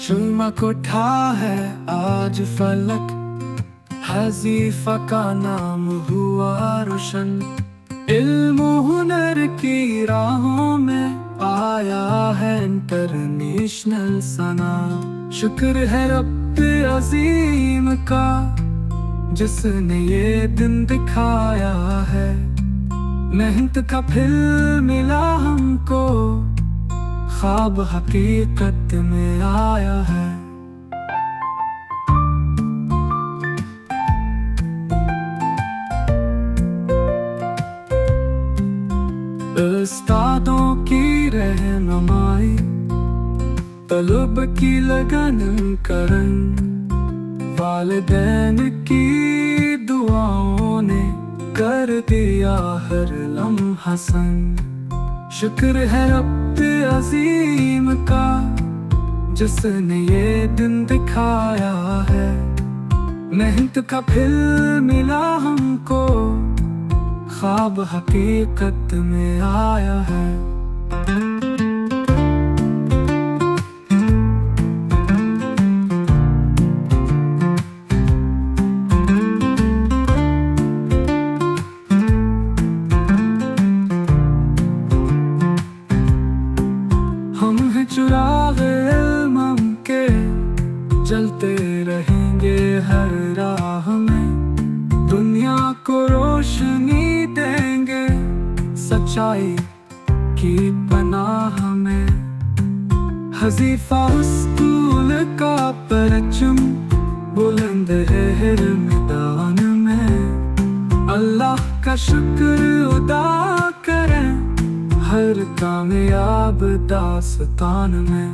चमक उठा है आज फलक, हज़ीफ़ा का नाम हुआ रोशन। इल्म हुनर की राहों में आया है इंटरनेशनल सना। शुक्र है रब्बे अज़ीम का जिसने ये दिन दिखाया है। मेहनत का फल मिला हमको, ख्वाब हकीकत में आया है। उस्तादों की रहनुमाई, तलब की लगन करन, वालिदैन की दुआओं ने कर दिया हर लम्हा हसन। शुक्र है रब्बे अज़ीम का जिसने ये दिन दिखाया है। मेहनत का फल मिला हमको, ख्वाब हकीकत में आया है। हम हैं चिराग़ इल्म के, जलते रहेंगे हर राह में। दुनिया को रोशनी देंगे सच्चाई की पनाह में। हज़ीफ़ा स्कूल का परचम बुलंद है मैदान में। अल्लाह का शुक्र अदा करें हर कामयाब दास्तान में।